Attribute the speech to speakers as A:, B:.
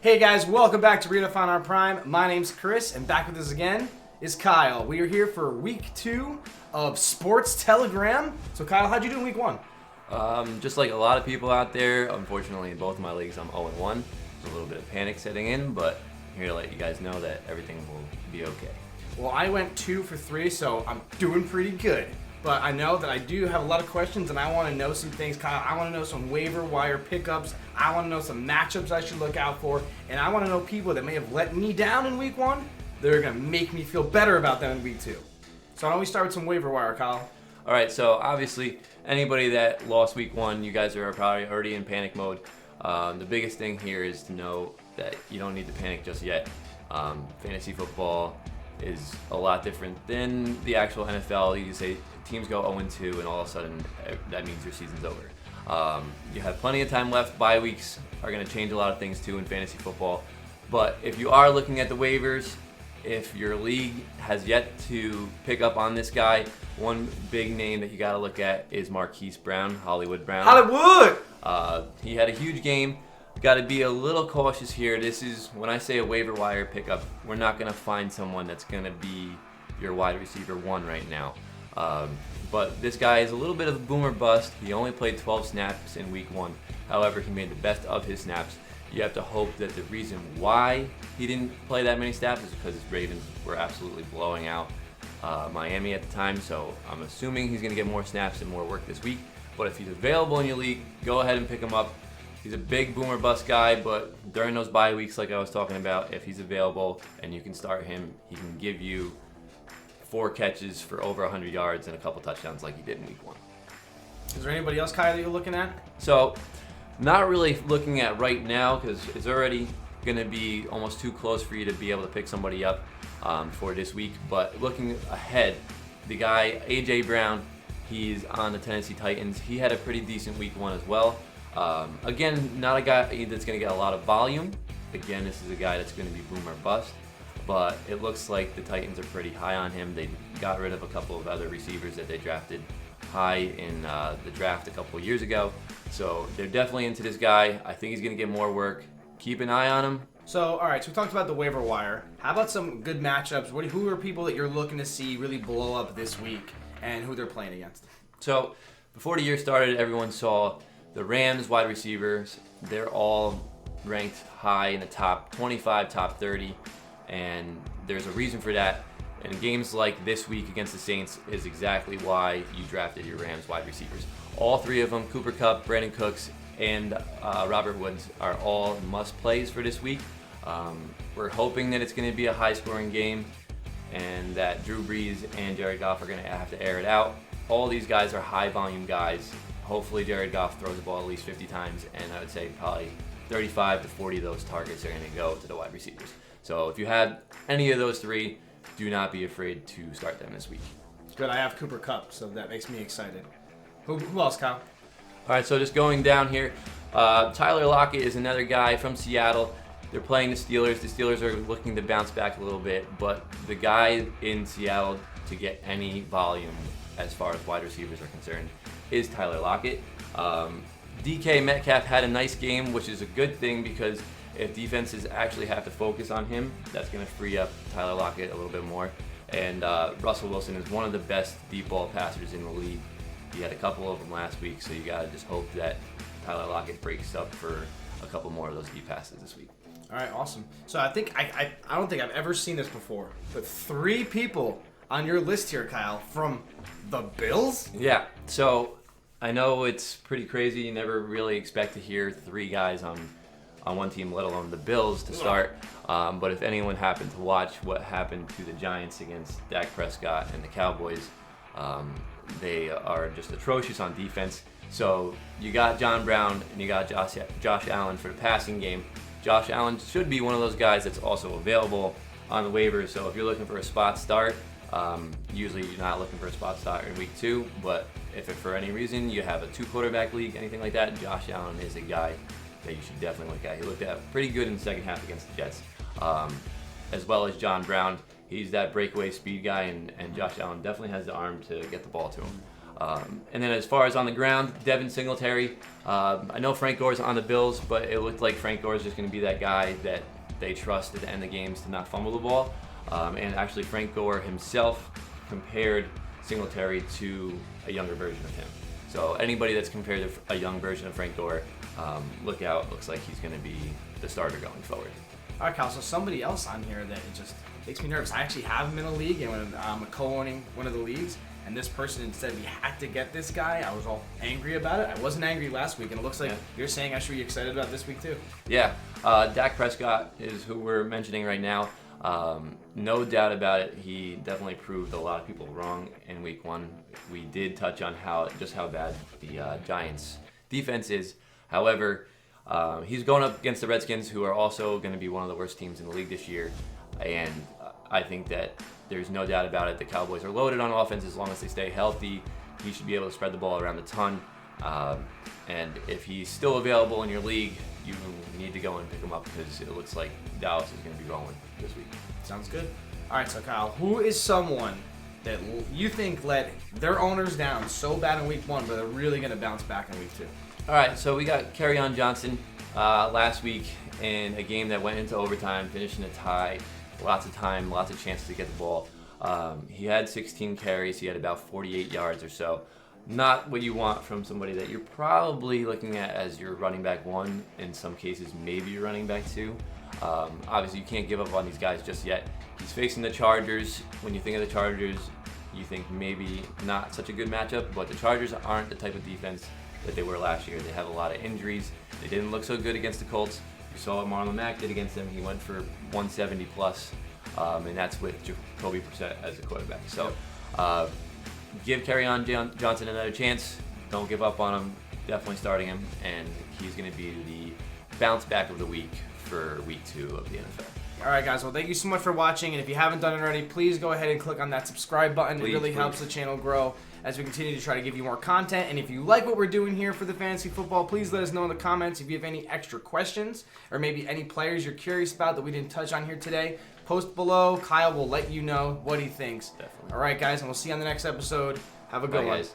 A: Hey guys, welcome back to Redefine Our Prime. My name's Chris, and back with us again is Kyle. We are here for week 2 of Sports Tele-GRAHAM. So Kyle, how'd you do in week 1?
B: Just like a lot of people out there, unfortunately in both of my leagues I'm 0-1. There's a little bit of panic setting in, but I'm here to let you guys know that everything will be okay.
A: Well, I went 2 for 3, so I'm doing pretty good. But I know that I do have a lot of questions, and I want to know some things, Kyle. I want to know some waiver wire pickups. I want to know some matchups I should look out for. And I want to know people that may have let me down in week 1 that are going to make me feel better about them in week 2. So why don't we start with some waiver wire, Kyle?
B: All right, so obviously anybody that lost week 1, you guys are probably already in panic mode. The biggest thing here is to know that you don't need to panic just yet. Fantasy football is a lot different than the actual NFL. You can say teams go 0-2 and all of a sudden that means your season's over. You have plenty of time left. Bye weeks are going to change a lot of things too in fantasy football. But if you are looking at the waivers, if your league has yet to pick up on this guy, one big name that you got to look at is Marquise Brown, Hollywood Brown.
A: Hollywood!
B: He had a huge game. Got to be a little cautious here. This is, when I say a waiver wire pickup, we're not going to find someone that's going to be your wide receiver 1 right now. But this guy is a little bit of a boomer bust. He only played 12 snaps in week 1. However, he made the best of his snaps. You have to hope that the reason why he didn't play that many snaps is because his Ravens were absolutely blowing out Miami at the time. So I'm assuming he's going to get more snaps and more work this week. But if he's available in your league, go ahead and pick him up. He's a big boomer bust guy, but during those bye weeks like I was talking about, if he's available and you can start him, he can give you 4 catches for over 100 yards and a couple touchdowns like he did in week 1.
A: Is there anybody else, Kyle, that you're looking at?
B: So, not really looking at right now because it's already going to be almost too close for you to be able to pick somebody up for this week. But looking ahead, the guy, A.J. Brown, he's on the Tennessee Titans. He had a pretty decent week 1 as well. Again, not a guy that's going to get a lot of volume. Again, this is a guy that's going to be boomer bust. But it looks like the Titans are pretty high on him. They got rid of a couple of other receivers that they drafted high in the draft a couple of years ago. So they're definitely into this guy. I think he's going to get more work. Keep an eye on him.
A: So, all right, so we talked about the waiver wire. How about some good matchups? Who are people that you're looking to see really blow up this week and who they're playing against?
B: So before the year started, everyone saw the Rams wide receivers. They're all ranked high in the top 25, top 30. And there's a reason for that. And games like this week against the Saints is exactly why you drafted your Rams wide receivers. All 3 of them, Cooper Kupp, Brandon Cooks, and Robert Woods, are all must-plays for this week. We're hoping that it's going to be a high-scoring game and that Drew Brees and Jared Goff are going to have to air it out. All these guys are high-volume guys. Hopefully Jared Goff throws the ball at least 50 times, and I would say probably 35 to 40 of those targets are going to go to the wide receivers. So if you have any of those 3, do not be afraid to start them this week.
A: Good, I have Cooper Kupp, so that makes me excited. Who else, Kyle?
B: All right, so just going down here, Tyler Lockett is another guy from Seattle. They're playing the Steelers. The Steelers are looking to bounce back a little bit, but the guy in Seattle to get any volume as far as wide receivers are concerned is Tyler Lockett. DK Metcalf had a nice game, which is a good thing because if defenses actually have to focus on him, that's going to free up Tyler Lockett a little bit more. And Russell Wilson is one of the best deep ball passers in the league. He had a couple of them last week, so you got to just hope that Tyler Lockett breaks up for a couple more of those deep passes this week.
A: All right, awesome. So I think I don't think I've ever seen this before, but 3 people on your list here, Kyle, from the Bills?
B: Yeah, so I know it's pretty crazy. You never really expect to hear 3 guys on one team, let alone the Bills, to start. But if anyone happened to watch what happened to the Giants against Dak Prescott and the Cowboys, they are just atrocious on defense. So you got John Brown and you got Josh Allen for the passing game. Josh Allen should be one of those guys that's also available on the waivers. So if you're looking for a spot start, usually you're not looking for a spot start in week 2. But if for any reason you have a 2-quarterback league, anything like that, Josh Allen is a guy that you should definitely look at. He looked at pretty good in the second half against the Jets, as well as John Brown. He's that breakaway speed guy, and Josh Allen definitely has the arm to get the ball to him. And then as far as on the ground, Devin Singletary. I know Frank Gore's on the Bills, but it looked like Frank Gore's just going to be that guy that they trust at the end of games to not fumble the ball. And actually, Frank Gore himself compared Singletary to a younger version of him. So anybody that's compared to a young version of Frank Gore, look out. Looks like he's going to be the starter going forward.
A: All right, Kyle, so somebody else on here that it just makes me nervous. I actually have him in a league, and when I'm co-owning one of the leagues, and this person said we had to get this guy, I was all angry about it. I wasn't angry last week, and it looks like you're saying I should be excited about this week too.
B: Yeah, Dak Prescott is who we're mentioning right now. No doubt about it, he definitely proved a lot of people wrong in week 1. We did touch on how bad the Giants' defense is. However, he's going up against the Redskins, who are also going to be one of the worst teams in the league this year. And I think that there's no doubt about it. The Cowboys are loaded on offense as long as they stay healthy. He should be able to spread the ball around a ton. And if he's still available in your league, you need to go and pick him up because it looks like Dallas is going to be rolling this week.
A: Sounds good. All right, so Kyle, who is someone that you think let their owners down so bad in week 1, but they're really going to bounce back in week 2?
B: All right, so we got Kerryon Johnson last week in a game that went into overtime, finishing a tie. Lots of time, lots of chances to get the ball. He had 16 carries. He had about 48 yards or so. Not what you want from somebody that you're probably looking at as your running back 1. In some cases, maybe your running back 2. Obviously, you can't give up on these guys just yet. He's facing the Chargers. When you think of the Chargers, you think maybe not such a good matchup, but the Chargers aren't the type of defense that they were last year. They have a lot of injuries. They didn't look so good against the Colts. You saw what Marlon Mack did against them. He went for 170 plus, and that's with Jacoby Brissett as a quarterback. So give Kerryon Johnson another chance. Don't give up on him. Definitely starting him, and he's going to be the bounce back of the week for week 2 of the NFL.
A: All right, guys. Well, thank you so much for watching. And if you haven't done it already, please go ahead and click on that subscribe button. It really helps the channel grow as we continue to try to give you more content. And if you like what we're doing here for the fantasy football, please let us know in the comments. If you have any extra questions or maybe any players you're curious about that we didn't touch on here today, post below. Kyle will let you know what he thinks.
B: Definitely.
A: All right, guys. And we'll see you on the next episode. Have a good one.
B: Guys.